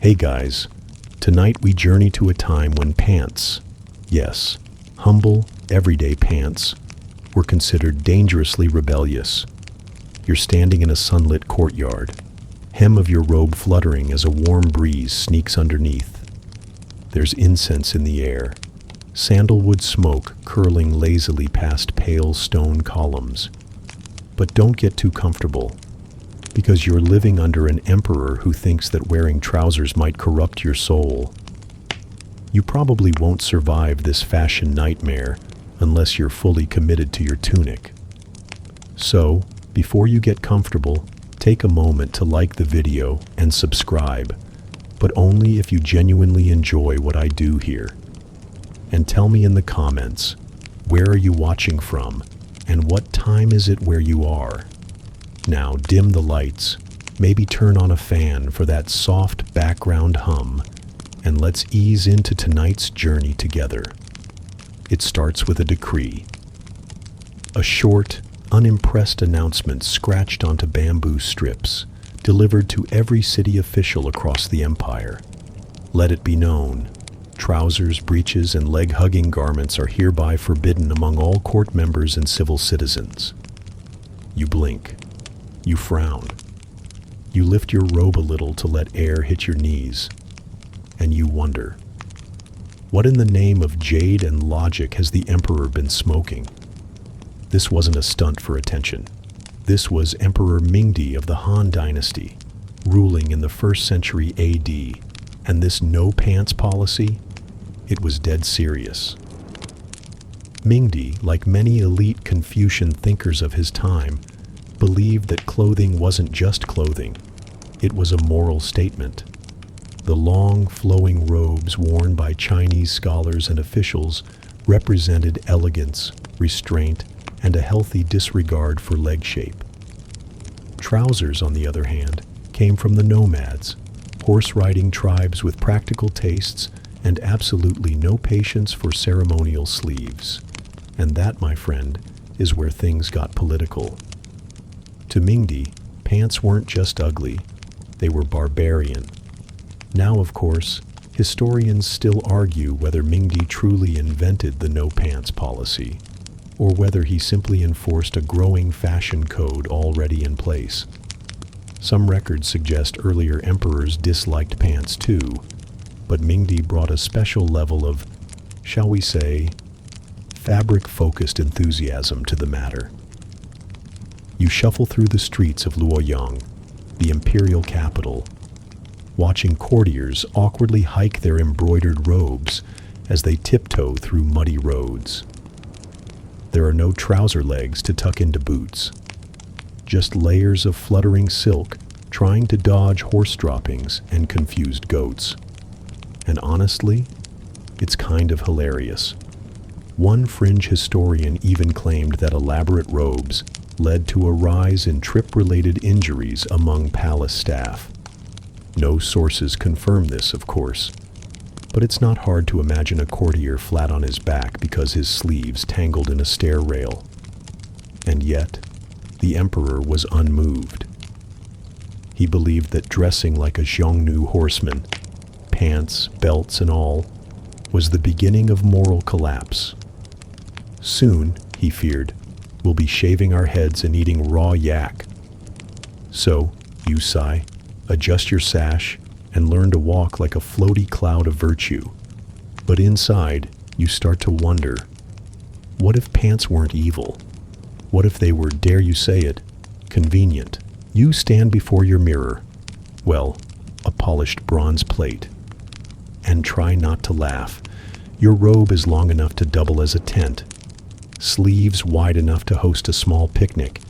Hey guys, tonight we journey to a time when pants, yes, humble, everyday pants, were considered dangerously rebellious. You're standing in a sunlit courtyard, hem of your robe fluttering as a warm breeze sneaks underneath. There's incense in the air, sandalwood smoke curling lazily past pale stone columns. But don't get too comfortable, because you're living under an emperor who thinks that wearing trousers might corrupt your soul. You probably won't survive this fashion nightmare unless you're fully committed to your tunic. So, before you get comfortable, take a moment to like the video and subscribe, but only if you genuinely enjoy what I do here. And tell me in the comments, where are you watching from, and what time is it where you are? Now dim the lights, maybe turn on a fan for that soft background hum, and let's ease into tonight's journey together. It starts with a decree. A short, unimpressed announcement scratched onto bamboo strips, delivered to every city official across the empire. Let it be known, trousers, breeches, and leg-hugging garments are hereby forbidden among all court members and civil citizens. You blink. You frown. You lift your robe a little to let air hit your knees. And you wonder, what in the name of jade and logic has the emperor been smoking? This wasn't a stunt for attention. This was Emperor Mingdi of the Han Dynasty, ruling in the 1st century AD, and this no-pants policy, it was dead serious. Mingdi, like many elite Confucian thinkers of his time, believed that clothing wasn't just clothing, it was a moral statement. The long, flowing robes worn by Chinese scholars and officials represented elegance, restraint, and a healthy disregard for leg shape. Trousers, on the other hand, came from the nomads, horse-riding tribes with practical tastes and absolutely no patience for ceremonial sleeves. And that, my friend, is where things got political. To Mingdi, pants weren't just ugly, they were barbarian. Now, of course, historians still argue whether Mingdi truly invented the no-pants policy, or whether he simply enforced a growing fashion code already in place. Some records suggest earlier emperors disliked pants too, but Mingdi brought a special level of, shall we say, fabric-focused enthusiasm to the matter. You shuffle through the streets of Luoyang, the imperial capital, watching courtiers awkwardly hike their embroidered robes as they tiptoe through muddy roads. There are no trouser legs to tuck into boots, just layers of fluttering silk trying to dodge horse droppings and confused goats. And honestly, it's kind of hilarious. One fringe historian even claimed that elaborate robes led to a rise in trip-related injuries among palace staff. No sources confirm this, of course, but it's not hard to imagine a courtier flat on his back because his sleeves tangled in a stair rail. And yet, the emperor was unmoved. He believed that dressing like a Xiongnu horseman, pants, belts, and all, was the beginning of moral collapse. Soon, he feared, we'll be shaving our heads and eating raw yak. So, you sigh, adjust your sash, and learn to walk like a floaty cloud of virtue. But inside, you start to wonder, what if pants weren't evil? What if they were, dare you say it, convenient? You stand before your mirror, well, a polished bronze plate, and try not to laugh. Your robe is long enough to double as a tent, sleeves wide enough to host a small picnic,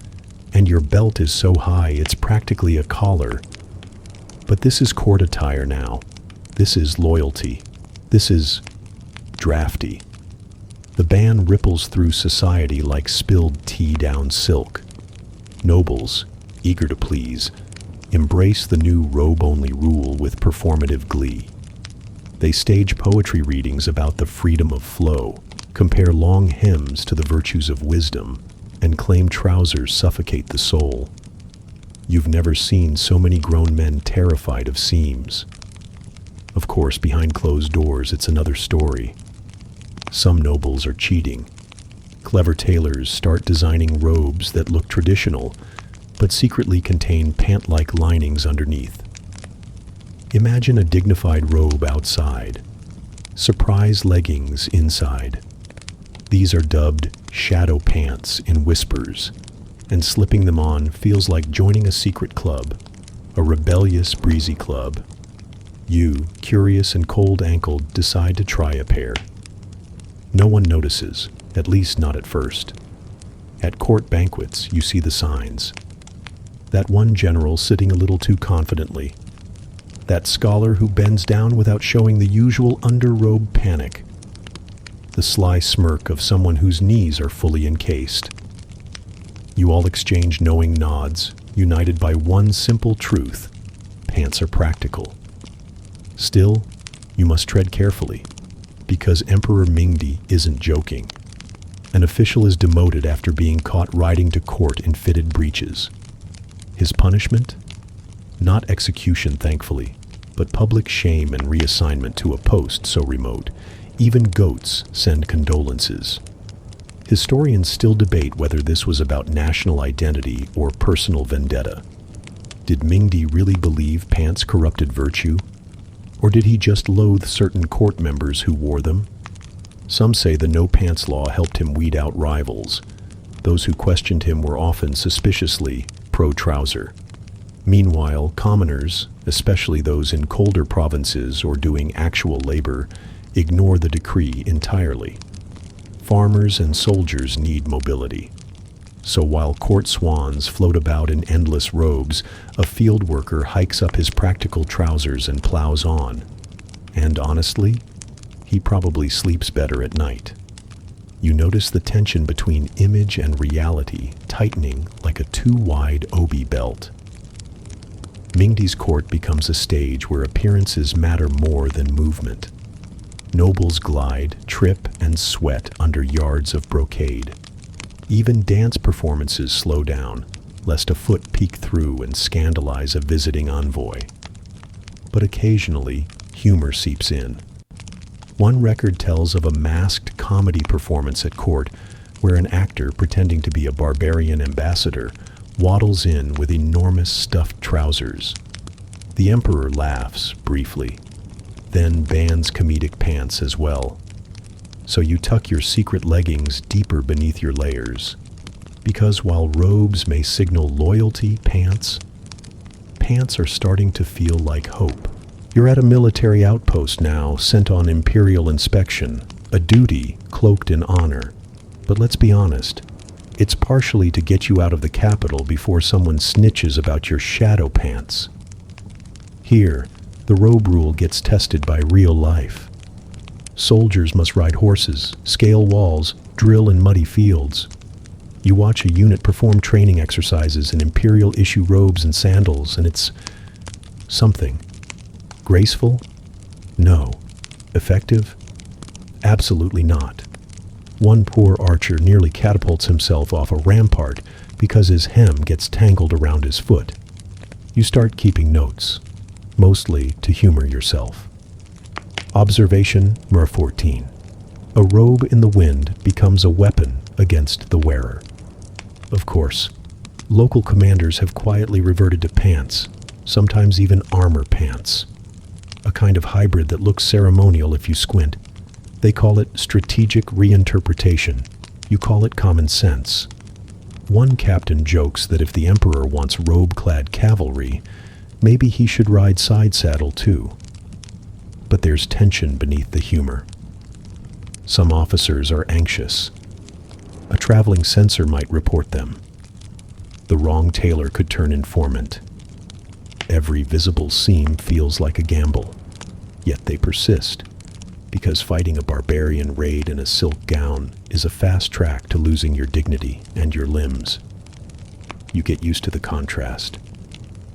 and your belt is so high it's practically a collar. But this is court attire now. This is loyalty. This is drafty. The ban ripples through society like spilled tea down silk. Nobles, eager to please, embrace the new robe-only rule with performative glee. They stage poetry readings about the freedom of flow, compare long hymns to the virtues of wisdom, and claim trousers suffocate the soul. You've never seen so many grown men terrified of seams. Of course, behind closed doors, it's another story. Some nobles are cheating. Clever tailors start designing robes that look traditional, but secretly contain pant-like linings underneath. Imagine a dignified robe outside, surprise leggings inside. These are dubbed shadow pants in whispers, and slipping them on feels like joining a secret club, a rebellious, breezy club. You, curious and cold-ankled, decide to try a pair. No one notices, at least not at first. At court banquets, you see the signs. That one general sitting a little too confidently. That scholar who bends down without showing the usual underrobe panic. The sly smirk of someone whose knees are fully encased. You all exchange knowing nods, united by one simple truth: pants are practical. Still, you must tread carefully, because Emperor Mingdi isn't joking. An official is demoted after being caught riding to court in fitted breeches. His punishment? Not execution, thankfully, but public shame and reassignment to a post so remote, even goats send condolences. Historians still debate whether this was about national identity or personal vendetta. Did Mingdi really believe pants corrupted virtue? Or did he just loathe certain court members who wore them? Some say the no-pants law helped him weed out rivals. Those who questioned him were often suspiciously pro-trouser. Meanwhile, commoners, especially those in colder provinces or doing actual labor, ignore the decree entirely. Farmers and soldiers need mobility. So while court swans float about in endless robes, a field worker hikes up his practical trousers and plows on. And honestly, he probably sleeps better at night. You notice the tension between image and reality tightening like a too-wide obi belt. Mingdi's court becomes a stage where appearances matter more than movement. Nobles glide, trip, and sweat under yards of brocade. Even dance performances slow down, lest a foot peek through and scandalize a visiting envoy. But occasionally, humor seeps in. One record tells of a masked comedy performance at court where an actor pretending to be a barbarian ambassador waddles in with enormous stuffed trousers. The emperor laughs briefly, then bans comedic pants as well. So you tuck your secret leggings deeper beneath your layers. Because while robes may signal loyalty, pants are starting to feel like hope. You're at a military outpost now, sent on imperial inspection, a duty cloaked in honor. But let's be honest, it's partially to get you out of the capital before someone snitches about your shadow pants. Here, the robe rule gets tested by real life. Soldiers must ride horses, scale walls, drill in muddy fields. You watch a unit perform training exercises in imperial issue robes and sandals, and it's something. Graceful? No. Effective? Absolutely not. One poor archer nearly catapults himself off a rampart because his hem gets tangled around his foot. You start keeping notes, mostly to humor yourself. Observation Mer 14. A robe in the wind becomes a weapon against the wearer. Of course, local commanders have quietly reverted to pants, sometimes even armor pants. A kind of hybrid that looks ceremonial if you squint. They call it strategic reinterpretation. You call it common sense. One captain jokes that if the emperor wants robe-clad cavalry, maybe he should ride side saddle too. But there's tension beneath the humor. Some officers are anxious. A traveling censor might report them. The wrong tailor could turn informant. Every visible seam feels like a gamble, yet they persist, because fighting a barbarian raid in a silk gown is a fast track to losing your dignity and your limbs. You get used to the contrast.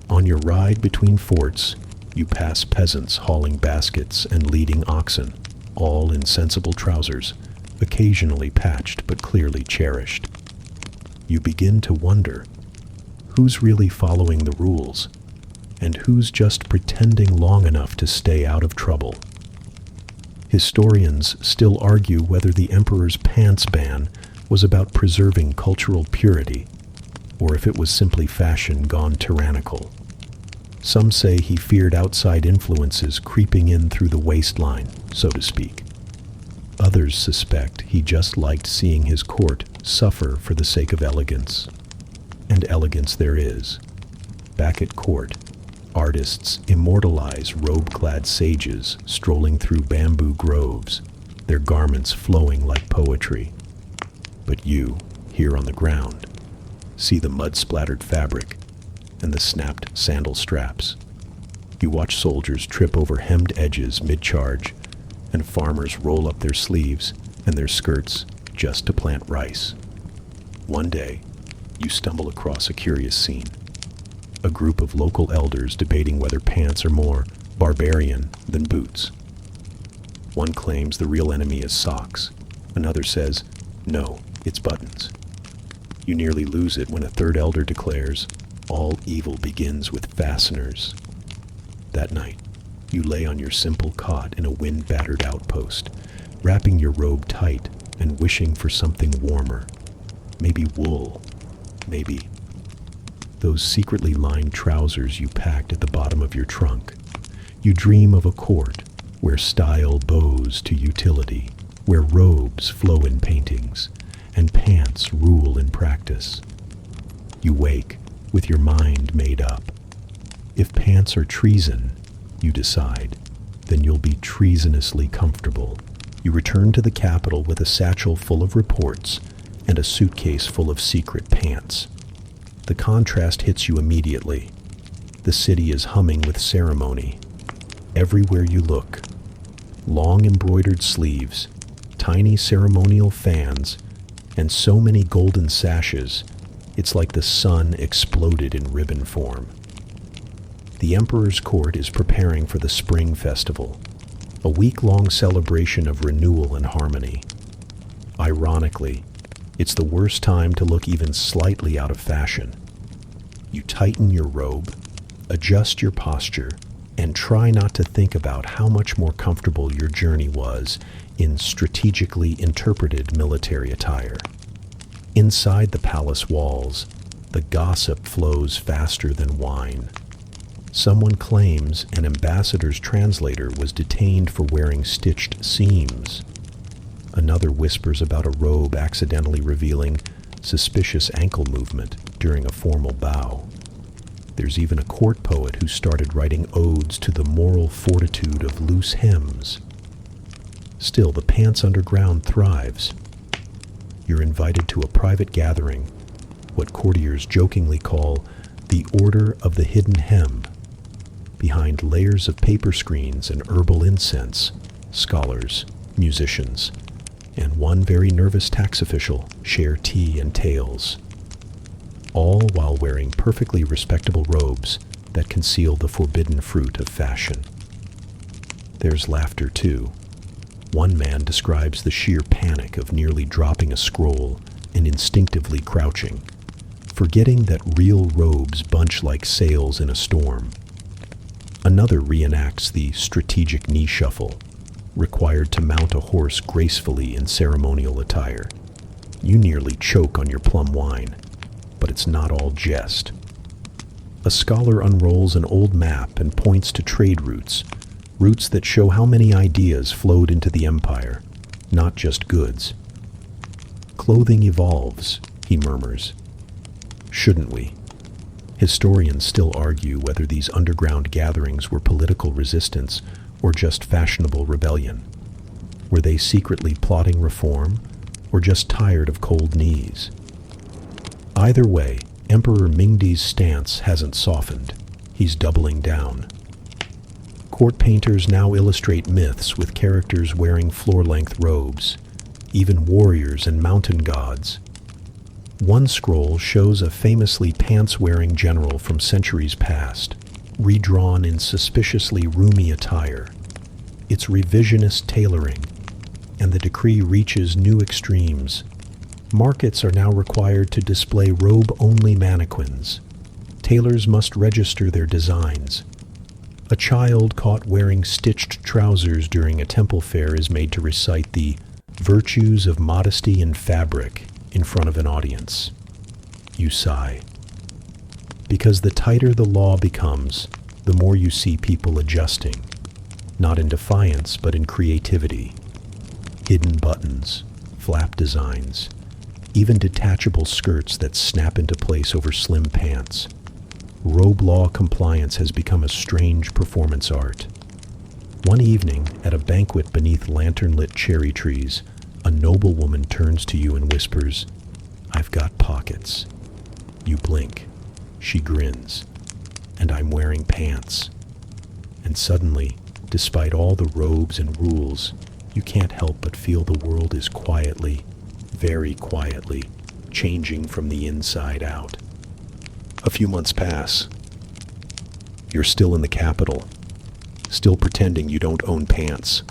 On your ride between forts, you pass peasants hauling baskets and leading oxen, all in sensible trousers, occasionally patched but clearly cherished. You begin to wonder, who's really following the rules? and who's just pretending long enough to stay out of trouble. Historians still argue whether the emperor's pants ban was about preserving cultural purity, or if it was simply fashion gone tyrannical. Some say he feared outside influences creeping in through the waistline, so to speak. Others suspect he just liked seeing his court suffer for the sake of elegance. And elegance there is. Back at court, artists immortalize robe-clad sages strolling through bamboo groves, their garments flowing like poetry. But you, here on the ground, see the mud-splattered fabric and the snapped sandal straps. You watch soldiers trip over hemmed edges mid-charge, and farmers roll up their sleeves and their skirts just to plant rice. One day, you stumble across a curious scene. A group of local elders debating whether pants are more barbarian than boots. One claims the real enemy is socks. Another says, no, it's buttons. You nearly lose it when a third elder declares, all evil begins with fasteners. That night, you lay on your simple cot in a wind-battered outpost, wrapping your robe tight and wishing for something warmer. Maybe wool. Maybe those secretly lined trousers you packed at the bottom of your trunk. You dream of a court where style bows to utility, where robes flow in paintings, and pants rule in practice. You wake with your mind made up. If pants are treason, you decide, then you'll be treasonously comfortable. You return to the capital with a satchel full of reports and a suitcase full of secret pants. The contrast hits you immediately. The city is humming with ceremony. Everywhere you look, long embroidered sleeves, tiny ceremonial fans, and so many golden sashes, it's like the sun exploded in ribbon form. The emperor's court is preparing for the spring festival, a week-long celebration of renewal and harmony. Ironically, it's the worst time to look even slightly out of fashion. You tighten your robe, adjust your posture, and try not to think about how much more comfortable your journey was in strategically interpreted military attire. Inside the palace walls, the gossip flows faster than wine. Someone claims an ambassador's translator was detained for wearing stitched seams. Another whispers about a robe accidentally revealing suspicious ankle movement during a formal bow. There's even a court poet who started writing odes to the moral fortitude of loose hems. Still, the pants underground thrives. You're invited to a private gathering, what courtiers jokingly call the Order of the Hidden Hem. Behind layers of paper screens and herbal incense, scholars, musicians, and one very nervous tax official share tea and tales, all while wearing perfectly respectable robes that conceal the forbidden fruit of fashion. There's laughter, too. One man describes the sheer panic of nearly dropping a scroll and instinctively crouching, forgetting that real robes bunch like sails in a storm. Another reenacts the strategic knee shuffle, required to mount a horse gracefully in ceremonial attire. You nearly choke on your plum wine, but it's not all jest. A scholar unrolls an old map and points to trade routes that show how many ideas flowed into the empire, not just goods. Clothing evolves, he murmurs. Shouldn't we? Historians still argue whether these underground gatherings were political resistance or just fashionable rebellion. Were they secretly plotting reform, or just tired of cold knees? Either way, Emperor Mingdi's stance hasn't softened. He's doubling down. Court painters now illustrate myths with characters wearing floor-length robes, even warriors and mountain gods. One scroll shows a famously pants-wearing general from centuries past, redrawn in suspiciously roomy attire. It's revisionist tailoring, and the decree reaches new extremes. Markets are now required to display robe-only mannequins, tailors must register their designs. A child caught wearing stitched trousers during a temple fair is made to recite the virtues of modesty in fabric in front of an audience. You sigh. Because the tighter the law becomes, the more you see people adjusting, not in defiance, but in creativity. Hidden buttons, flap designs, even detachable skirts that snap into place over slim pants. Robe law compliance has become a strange performance art. One evening, at a banquet beneath lantern-lit cherry trees, a noblewoman turns to you and whispers, "I've got pockets." You blink. She grins. "And I'm wearing pants." And suddenly, despite all the robes and rules, you can't help but feel the world is quietly, very quietly, changing from the inside out. A few months pass. You're still in the capital, still pretending you don't own pants,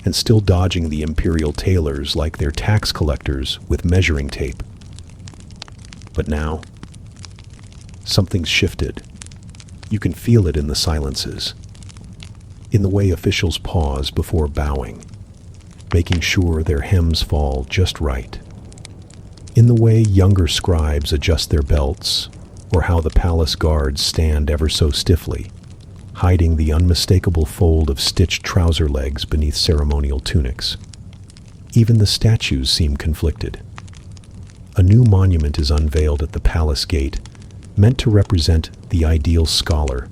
and still dodging the imperial tailors like they're tax collectors with measuring tape. But now, something's shifted. You can feel it in the silences, in the way officials pause before bowing, making sure their hems fall just right, in the way younger scribes adjust their belts, or how the palace guards stand ever so stiffly, hiding the unmistakable fold of stitched trouser legs beneath ceremonial tunics. Even the statues seem conflicted. A new monument is unveiled at the palace gate, meant to represent the ideal scholar.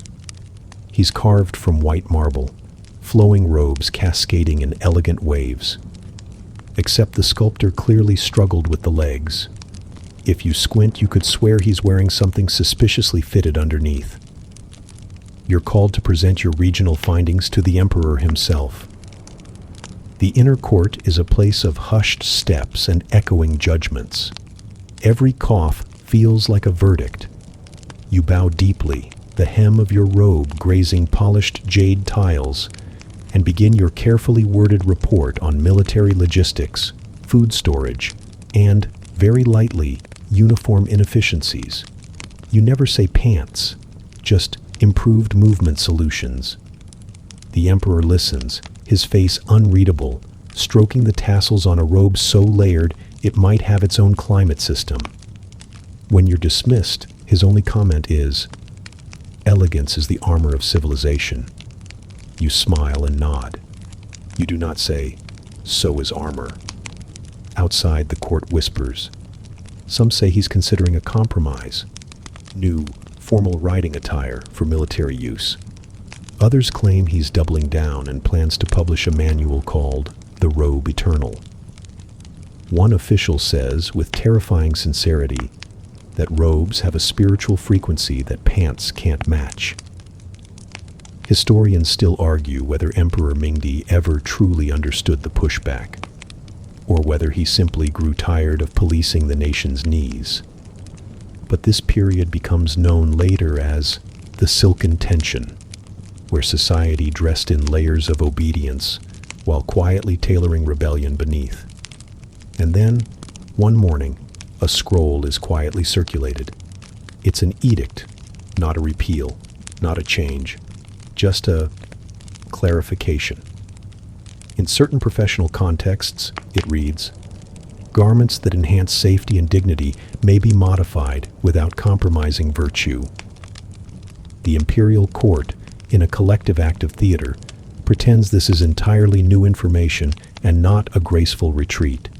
He's carved from white marble, flowing robes cascading in elegant waves. Except the sculptor clearly struggled with the legs. If you squint, you could swear he's wearing something suspiciously fitted underneath. You're called to present your regional findings to the emperor himself. The inner court is a place of hushed steps and echoing judgments. Every cough feels like a verdict. You bow deeply, the hem of your robe grazing polished jade tiles, and begin your carefully worded report on military logistics, food storage, and, very lightly, uniform inefficiencies. You never say pants, just improved movement solutions. The emperor listens, his face unreadable, stroking the tassels on a robe so layered it might have its own climate system. When you're dismissed, his only comment is, "Elegance is the armor of civilization." You smile and nod. You do not say, "So is armor." Outside, the court whispers. Some say he's considering a compromise, new, formal riding attire for military use. Others claim he's doubling down and plans to publish a manual called The Robe Eternal. One official says, with terrifying sincerity, that robes have a spiritual frequency that pants can't match. Historians still argue whether Emperor Mingdi ever truly understood the pushback, or whether he simply grew tired of policing the nation's needs. But this period becomes known later as the Silken Tension, where society dressed in layers of obedience while quietly tailoring rebellion beneath. And then, one morning, a scroll is quietly circulated. It's an edict, not a repeal, not a change, just a clarification. In certain professional contexts, it reads, "Garments that enhance safety and dignity may be modified without compromising virtue." The imperial court, in a collective act of theater, pretends this is entirely new information and not a graceful retreat.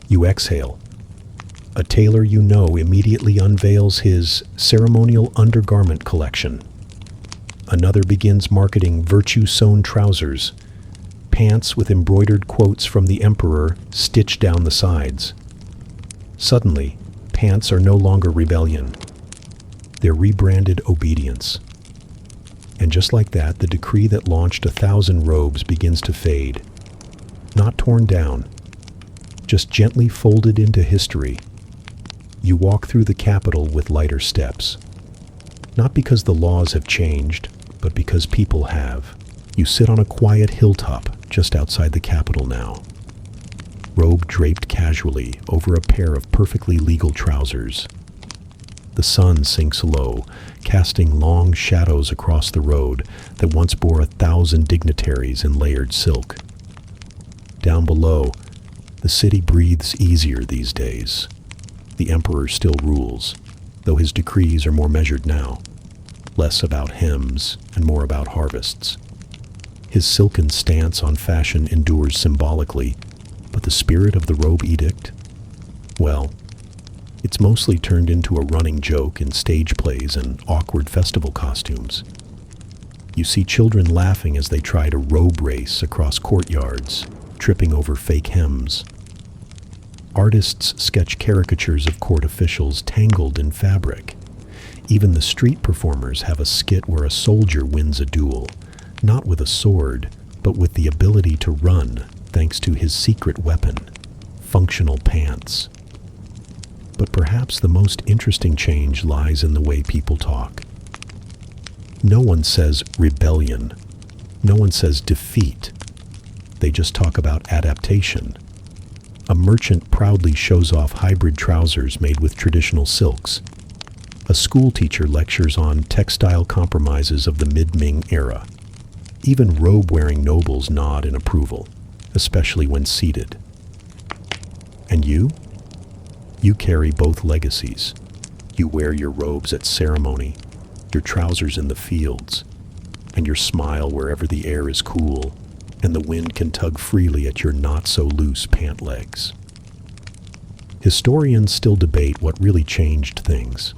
You exhale. A tailor you know immediately unveils his ceremonial undergarment collection. Another begins marketing virtue-sewn trousers, pants with embroidered quotes from the emperor stitched down the sides. Suddenly, pants are no longer rebellion. They're rebranded obedience. And just like that, the decree that launched 1,000 robes begins to fade. Not torn down, just gently folded into history. You walk through the capital with lighter steps. Not because the laws have changed, but because people have. You sit on a quiet hilltop just outside the capital now. Robe draped casually over a pair of perfectly legal trousers. The sun sinks low, casting long shadows across the road that once bore 1,000 dignitaries in layered silk. Down below, the city breathes easier these days. The emperor still rules, though his decrees are more measured now, less about hymns and more about harvests. His silken stance on fashion endures symbolically, but the spirit of the robe edict, well, it's mostly turned into a running joke in stage plays and awkward festival costumes. You see children laughing as they try to robe race across courtyards, tripping over fake hems. Artists sketch caricatures of court officials tangled in fabric. Even the street performers have a skit where a soldier wins a duel, not with a sword, but with the ability to run thanks to his secret weapon, functional pants. But perhaps the most interesting change lies in the way people talk. No one says rebellion. No one says defeat. They just talk about adaptation. A merchant proudly shows off hybrid trousers made with traditional silks. A school teacher lectures on textile compromises of the mid-Ming era. Even robe-wearing nobles nod in approval, especially when seated. And you? You carry both legacies. You wear your robes at ceremony, your trousers in the fields, and your smile wherever the air is cool and the wind can tug freely at your not-so-loose pant legs. Historians still debate what really changed things.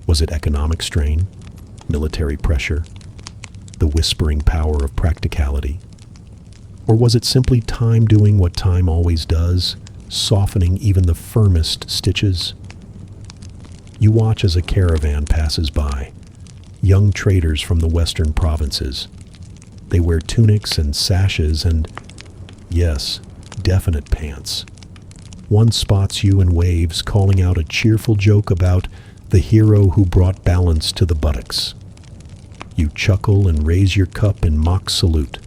Was it economic strain, military pressure, the whispering power of practicality? Or was it simply time doing what time always does, softening even the firmest stitches? You watch as a caravan passes by, young traders from the western provinces. They wear tunics and sashes and, yes, definite pants. One spots you and waves, calling out a cheerful joke about the hero who brought balance to the buttocks. You chuckle and raise your cup in mock salute.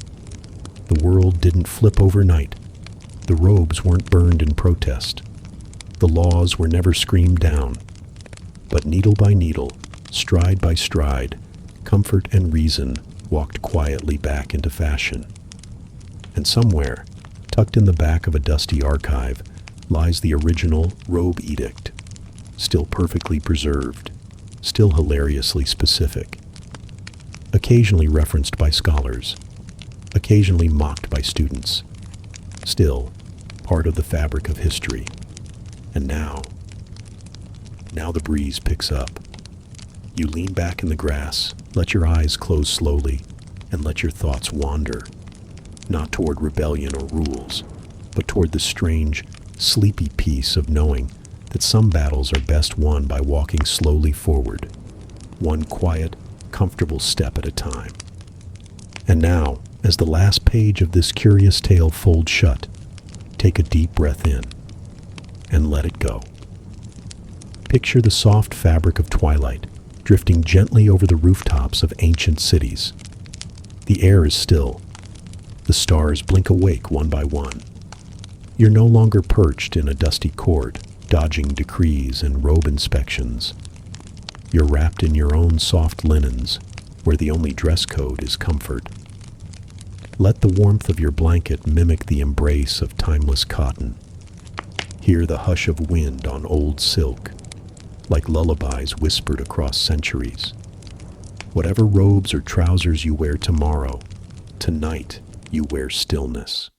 The world didn't flip overnight. The robes weren't burned in protest. The laws were never screamed down. But needle by needle, stride by stride, comfort and reason walked quietly back into fashion. And somewhere, tucked in the back of a dusty archive, lies the original robe edict, still perfectly preserved, still hilariously specific, occasionally referenced by scholars, occasionally mocked by students, still part of the fabric of history. And now the breeze picks up. You lean back in the grass, let your eyes close slowly, and let your thoughts wander, not toward rebellion or rules, but toward the strange, sleepy peace of knowing that some battles are best won by walking slowly forward, one quiet, comfortable step at a time. And now, as the last page of this curious tale folds shut, take a deep breath in and let it go. Picture the soft fabric of twilight drifting gently over the rooftops of ancient cities. The air is still. The stars blink awake one by one. You're no longer perched in a dusty court, dodging decrees and robe inspections. You're wrapped in your own soft linens, where the only dress code is comfort. Let the warmth of your blanket mimic the embrace of timeless cotton. Hear the hush of wind on old silk, like lullabies whispered across centuries. Whatever robes or trousers you wear tomorrow, tonight you wear stillness.